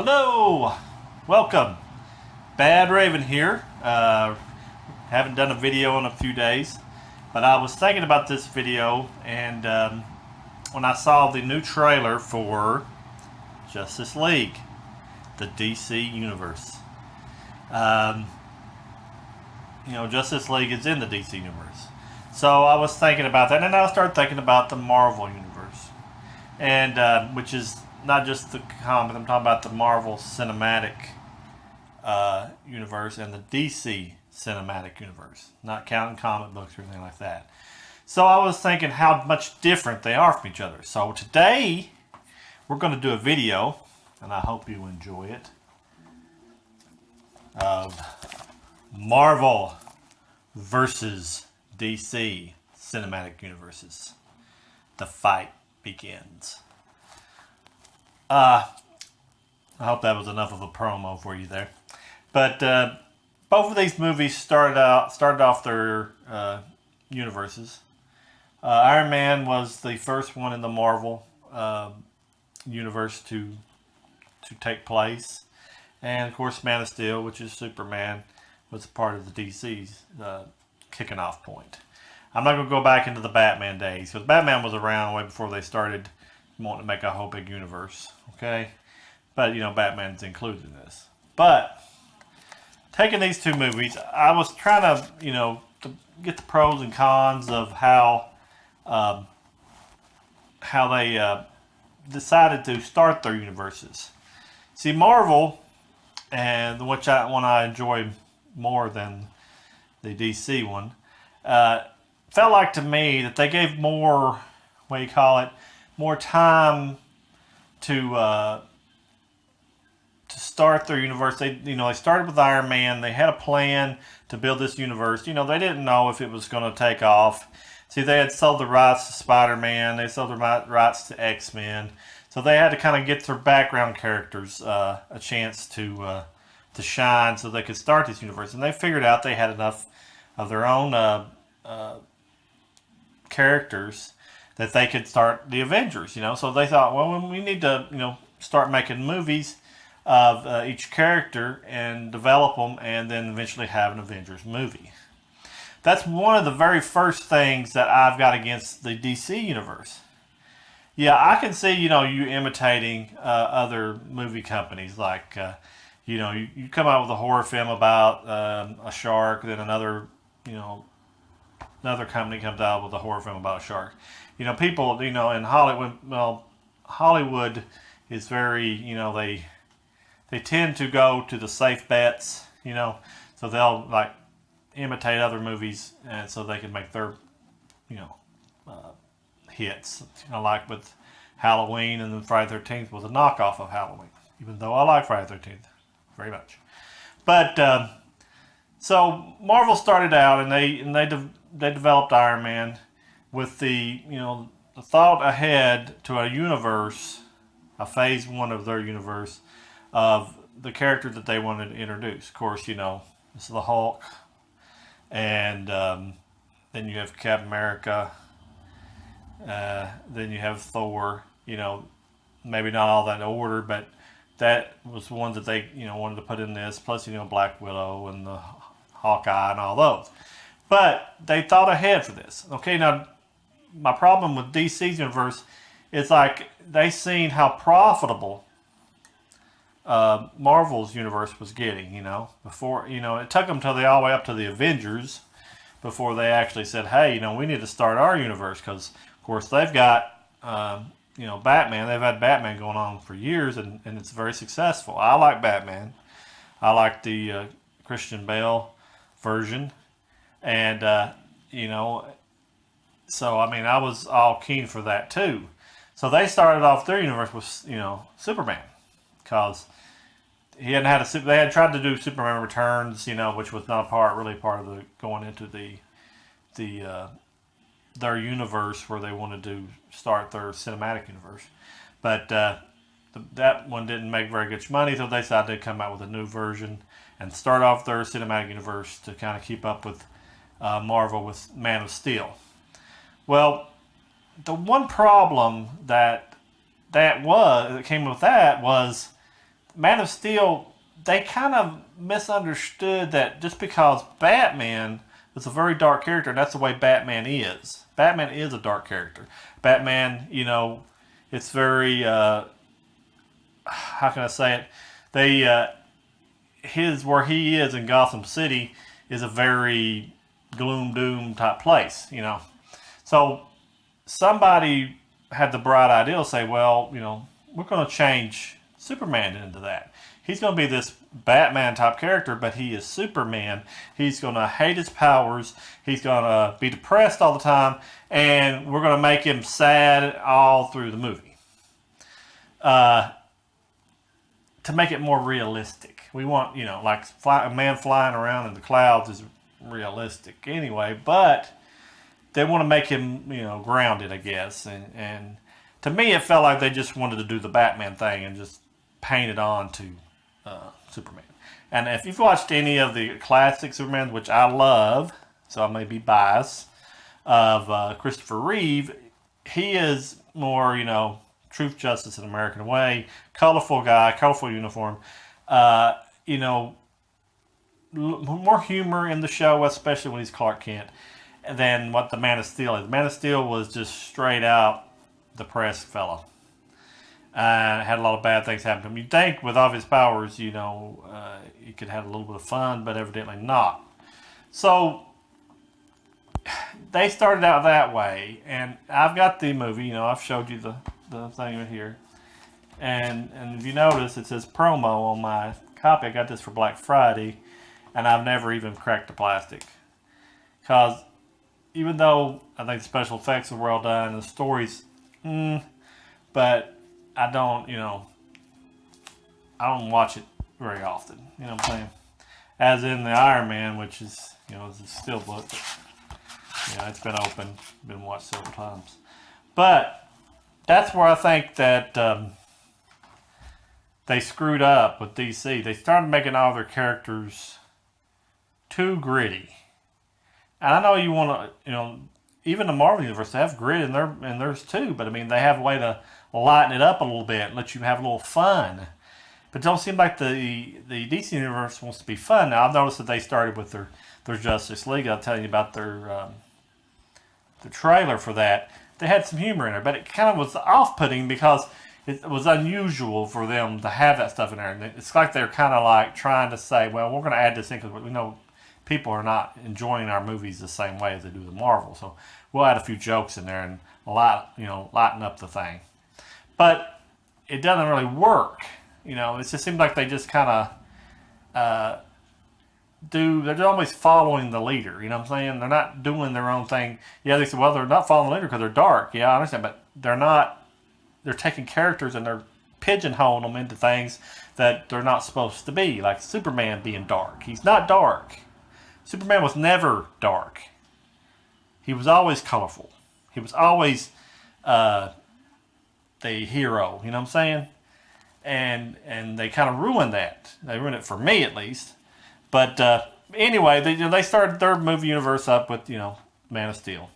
Hello, welcome. Bad Raven here. Haven't done a video in a few days, but I was thinking about this video, and when I saw the new trailer for Justice League, the DC universe. Justice League is in the DC universe. So I was thinking about that, and then I started thinking about the Marvel universe, and which is not just the comic. I'm talking about the Marvel Cinematic universe and the DC Cinematic universe, not counting comic books or anything like that. So I was thinking how much different they are from each other. So today we're going to do a video, and I hope you enjoy it, of Marvel versus DC Cinematic Universes. The fight begins. I hope that was enough of a promo for you there. But both of these movies started off their universes. Iron Man was the first one in the Marvel universe to take place, and of course, Man of Steel, which is Superman, was part of the DC's kicking off point. I'm not going to go back into the Batman days, because Batman was around way before they started wanting to make a whole big universe, okay? But, Batman's included in this. But, taking these two movies, I was trying to, to get the pros and cons of how they decided to start their universes. See, Marvel, and which one I enjoy more than the DC one, felt like to me that they gave more, more time to start their universe. They started with Iron Man. They had a plan to build this universe. They didn't know if it was going to take off. See, they had sold the rights to Spider-Man. They sold the rights to X-Men. So they had to kind of get their background characters a chance to shine so they could start this universe. And they figured out they had enough of their own characters that they could start the Avengers, So they thought, well, we need to, start making movies of each character and develop them, and then eventually have an Avengers movie. That's one of the very first things that I've got against the DC universe. Yeah, I can see, you imitating other movie companies, like, you come out with a horror film about a shark, then another company comes out with a horror film about a shark. People, in Hollywood, Hollywood is very, they tend to go to the safe bets, so they'll like imitate other movies, and so they can make their, hits. Like with Halloween, and then Friday the 13th was a knockoff of Halloween, even though I like Friday the 13th very much. But so Marvel started out, and they developed Iron Man with the the thought ahead to a universe, a phase one of their universe, of the character that they wanted to introduce. Of course, this is the Hulk, and then you have Captain America, then you have Thor. Maybe not all that in order, but that was one that they wanted to put in this. Plus, Black Widow and the Hawkeye and all those. But they thought ahead for this. Okay, now my problem with DC's universe is like they seen how profitable Marvel's universe was getting. Before it took them till they all the way up to the Avengers before they actually said, hey, we need to start our universe, because of course they've got Batman. They've had Batman going on for years, and it's very successful. I like Batman. I like the Christian Bale version, and so I was all keen for that too. So they started off their universe with Superman, because he hadn't had they had tried to do Superman Returns, which was not really part of the going into the their universe where they wanted to start their cinematic universe, but that one didn't make very much money, so they decided to come out with a new version and start off their cinematic universe to kind of keep up with Marvel with Man of Steel. Well, the one problem that came with that was Man of Steel, they kind of misunderstood that just because Batman is a very dark character, and that's the way Batman is. Batman is a dark character. Batman, it's very, how can I say it? Where he is in Gotham City is a very gloom doom type place, So somebody had the bright idea to say, well, we're going to change Superman into that. He's going to be this Batman type character, but he is Superman. He's going to hate his powers. He's going to be depressed all the time, and we're going to make him sad all through the movie. To make it more realistic. We want, like a man flying around in the clouds is realistic anyway, but they want to make him, grounded, I guess. And to me, it felt like they just wanted to do the Batman thing and just paint it on to Superman. And if you've watched any of the classic Superman, which I love, so I may be biased, of Christopher Reeve, he is more, truth, justice, and American way, colorful guy, colorful uniform, more humor in the show, especially when he's Clark Kent, than what the Man of Steel is. The Man of Steel was just straight out depressed fellow. Had a lot of bad things happen to him. You'd think with all of his powers, he could have a little bit of fun, but evidently not. So they started out that way, and I've got the movie. I've showed you the thing right here, and if you notice, it says promo on my copy. I got this for Black Friday, and I've never even cracked the plastic, because even though I think the special effects are well done and the stories, but I don't watch it very often. You know what I'm saying? As in the Iron Man, which is, is a steel book. It's been open, been watched several times. But that's where I think that they screwed up with DC. They started making all their characters too gritty. And I know you want to, even the Marvel Universe, they have grit in theirs too. But I mean, they have a way to lighten it up a little bit and let you have a little fun. But it don't seem like the DC Universe wants to be fun. Now, I've noticed that they started with their Justice League. I'll tell you about their the trailer for that. They had some humor in there, but it kind of was off-putting because it was unusual for them to have that stuff in there. And it's like they're kind of like trying to say, well, we're going to add this in because we know people are not enjoying our movies the same way as they do the Marvel. So we'll add a few jokes in there and lighten up the thing. But it doesn't really work. It just seems like they just kind of they're always following the leader. You know what I'm saying? They're not doing their own thing. Yeah, they say, well, they're not following the leader because they're dark. Yeah, I understand, but they're not. They're taking characters and they're pigeonholing them into things that they're not supposed to be, like Superman being dark. He's not dark. Superman was never dark. He was always colorful. He was always the hero. You know what I'm saying? And they kind of ruined that. They ruined it for me, at least. But anyway, they started their movie universe up with Man of Steel,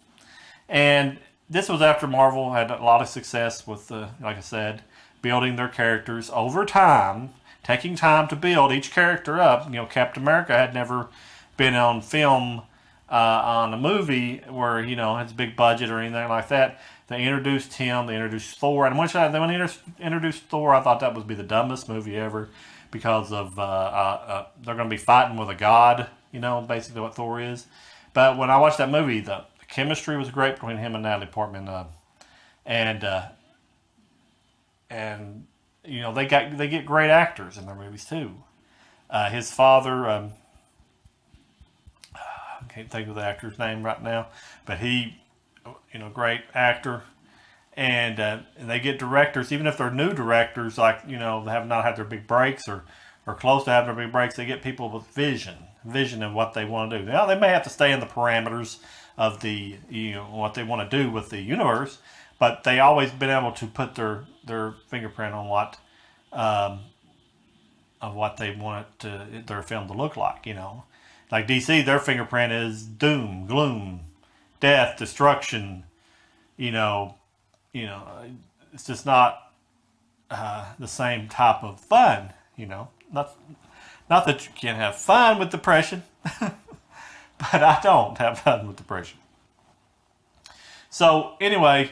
and this was after Marvel had a lot of success with like I said, building their characters over time, taking time to build each character up. Captain America had never been on film on a movie where has a big budget or anything like that. They introduced him. They introduced Thor, and when they introduced Thor, I thought that would be the dumbest movie ever. Because of they're going to be fighting with a god, basically what Thor is. But when I watched that movie, the chemistry was great between him and Natalie Portman, and they get great actors in their movies too. His father, I can't think of the actor's name right now, but he, great actor. And they get directors, even if they're new directors, like, they have not had their big breaks or close to having their big breaks, they get people with vision of what they want to do. Now, they may have to stay in the parameters of the, what they want to do with the universe, but they always been able to put their fingerprint on what, of what they want their film to look like, Like DC, their fingerprint is doom, gloom, death, destruction, it's just not the same type of fun, You know, not that you can't have fun with depression, but I don't have fun with depression. So anyway,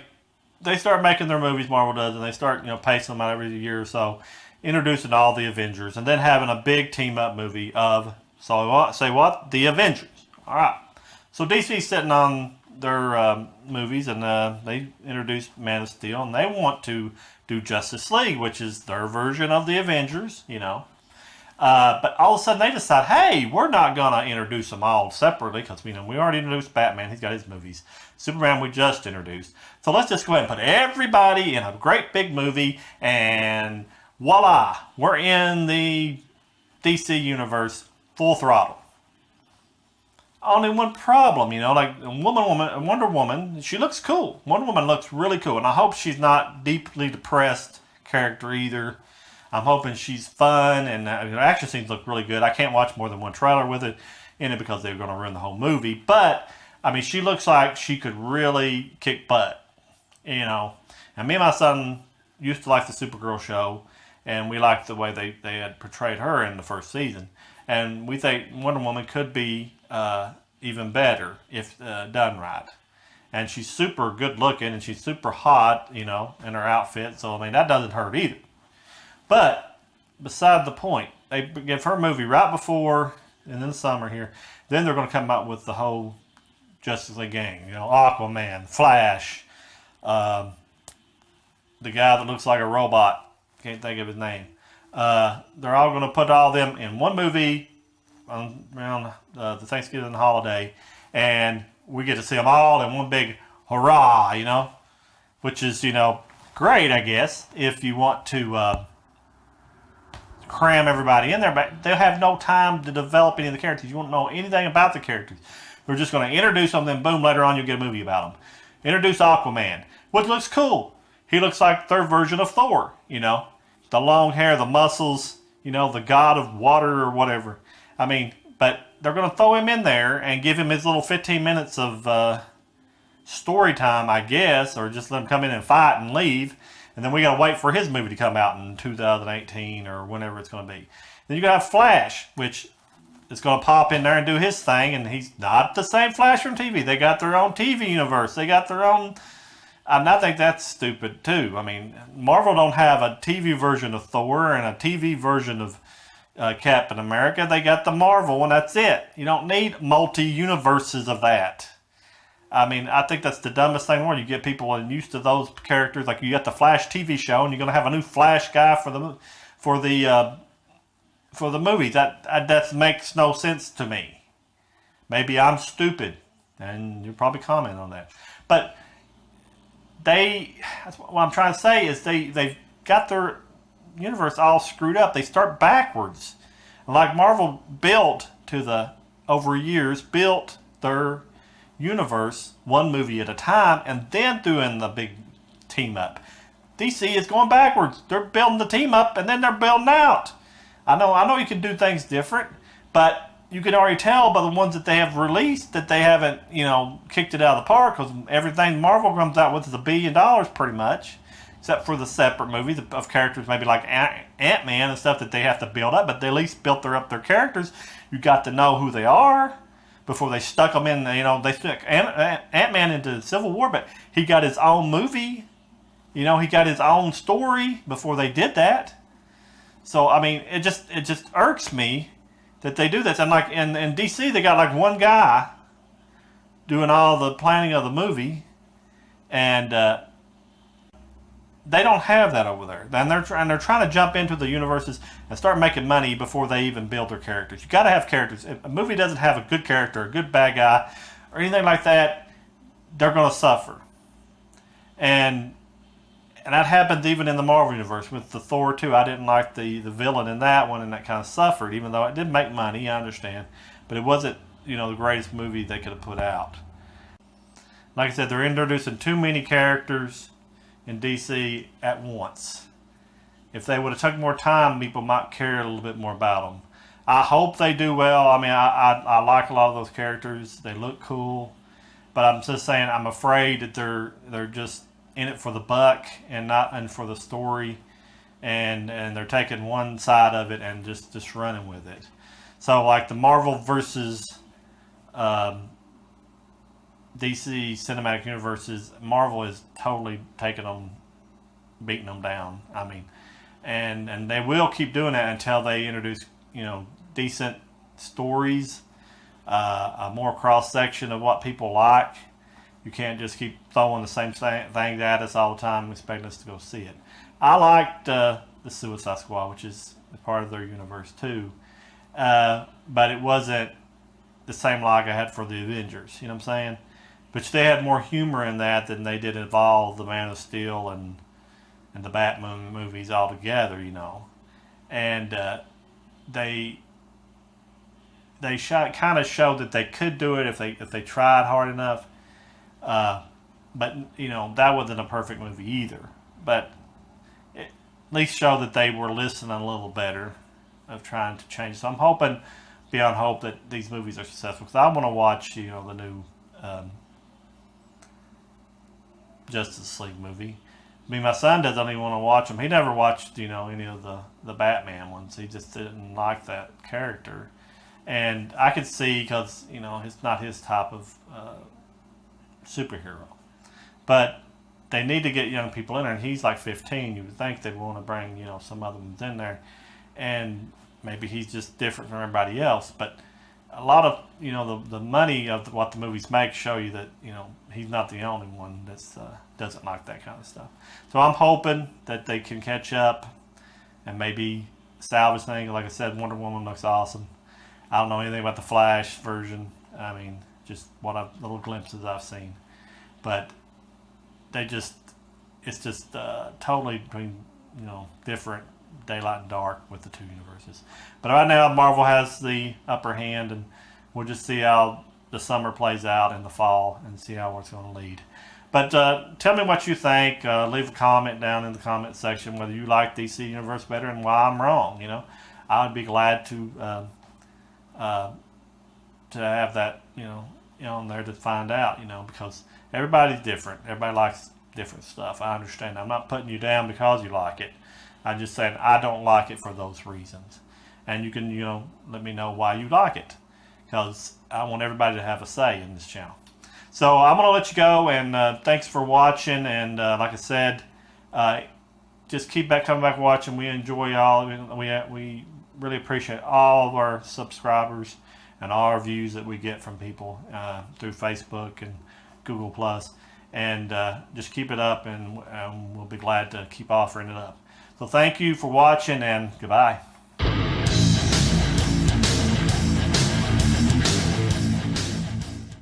they start making their movies, Marvel does, and they start, pacing them out every year or so, introducing all the Avengers, and then having a big team up movie of, say what? The Avengers. All right. So DC's sitting on their movies, and they introduced Man of Steel, and they want to do Justice League, which is their version of the Avengers, But all of a sudden they decide, hey, we're not going to introduce them all separately because, we already introduced Batman. He's got his movies. Superman we just introduced. So let's just go ahead and put everybody in a great big movie, and voila, we're in the DC universe full throttle. Only one problem, like Wonder Woman, she looks cool. Wonder Woman looks really cool, and I hope she's not deeply depressed character either. I'm hoping she's fun, and the action scenes look really good. I can't watch more than one trailer with it in it because they're going to ruin the whole movie. But she looks like she could really kick butt, And me and my son used to like the Supergirl show, and we liked the way they had portrayed her in the first season. And we think Wonder Woman could be even better if done right. And she's super good looking, and she's super hot, in her outfit. So that doesn't hurt either. But beside the point, they give her a movie right before, and in the summer here. Then they're going to come out with the whole Justice League gang. Aquaman, Flash, the guy that looks like a robot. Can't think of his name. They're all going to put all them in one movie around the Thanksgiving holiday, and we get to see them all in one big hurrah, which is, great, I guess, if you want to cram everybody in there, but they'll have no time to develop any of the characters. You won't know anything about the characters. We're just going to introduce them, then boom, later on you'll get a movie about them. Introduce Aquaman, which looks cool. He looks like their version of Thor, the long hair, the muscles, the god of water or whatever. But they're going to throw him in there and give him his little 15 minutes of story time, I guess, or just let him come in and fight and leave. And then we got to wait for his movie to come out in 2018 or whenever it's going to be. Then you got to have Flash, which is going to pop in there and do his thing. And he's not the same Flash from TV. They got their own TV universe. They got their own... I think that's stupid, too. Marvel don't have a TV version of Thor and a TV version of Captain America. They got the Marvel, and that's it. You don't need multi-universes of that. I think that's the dumbest thing in the world. You get people used to those characters. Like you got the Flash TV show, and you're going to have a new Flash guy for the movie. That makes no sense to me. Maybe I'm stupid, and you'll probably comment on that. But what I'm trying to say is they've got their universe all screwed up. They start backwards. Like Marvel over years, built their universe one movie at a time, and then doing the big team up. DC is going backwards. They're building the team up, and then they're building out. I know you can do things different, but you can already tell by the ones that they have released that they haven't, kicked it out of the park, because everything Marvel comes out with is $1 billion pretty much, except for the separate movies of characters maybe like Ant-Man and stuff that they have to build up, but they at least built up their characters. You got to know who they are before they stuck them in, they stuck Ant-Man into Civil War, but he got his own movie, he got his own story before they did that. So, it just irks me that they do this. And like in DC, they got like one guy doing all the planning of the movie, and they don't have that over there. And they're trying to jump into the universes and start making money before they even build their characters. You got to have characters. If a movie doesn't have a good character, a good bad guy, or anything like that, they're going to suffer. And that happens even in the Marvel universe with the Thor 2. I didn't like the villain in that one, and that kind of suffered, even though it did make money, I understand. But it wasn't, the greatest movie they could have put out. Like I said, they're introducing too many characters in DC at once. If they would have took more time, people might care a little bit more about them. I hope they do well. I like a lot of those characters. They look cool. But I'm just saying, I'm afraid that they're just in it for the buck and not for the story. and they're taking one side of it and just running with it. So like the Marvel versus DC cinematic universes, Marvel is totally taking them, beating them down. I mean, and they will keep doing that until they introduce decent stories, a more cross section of what people like. You can't just keep throwing the same thing at us all the time, expecting us to go see it. I liked the Suicide Squad, which is part of their universe too, but it wasn't the same like I had for the Avengers. You know what I'm saying? But they had more humor in that than they did involve the Man of Steel and the Batman movies altogether. And they kind of showed that they could do it if they tried hard enough. But that wasn't a perfect movie either. But it at least showed that they were listening a little better of trying to change. So I'm hoping, beyond hope, that these movies are successful. Because I want to watch the new Justice League movie. I mean, my son doesn't even want to watch them. He never watched any of the Batman ones. He just didn't like that character. And I could see, because it's not his type of superhero. But they need to get young people in there, and he's like 15. You would think they'd want to bring some other ones in there, and maybe he's just different from everybody else. But a lot of the money of what the movies make show you that he's not the only one that doesn't like that kind of stuff. So I'm hoping that they can catch up and maybe salvage things. Like I said, Wonder Woman looks awesome. I don't know anything about the Flash version. I mean, just little glimpses I've seen, but it's just totally between different daylight and dark with the two universes. But right now, Marvel has the upper hand, and we'll just see how the summer plays out in the fall and see how it's going to lead. But tell me what you think. Leave a comment down in the comment section whether you like DC Universe better and why I'm wrong. I would be glad to have that on there to find out. Because everybody's different. Everybody likes different stuff. I understand. I'm not putting you down because you like it. I'm just saying I don't like it for those reasons. And you can let me know why you like it, because I want everybody to have a say in this channel. So I'm going to let you go, and thanks for watching. And like I said, just keep coming back watching. We enjoy y'all. We really appreciate all of our subscribers and all our views that we get from people through Facebook and Google+. And just keep it up, and we'll be glad to keep offering it up. So thank you for watching, and goodbye.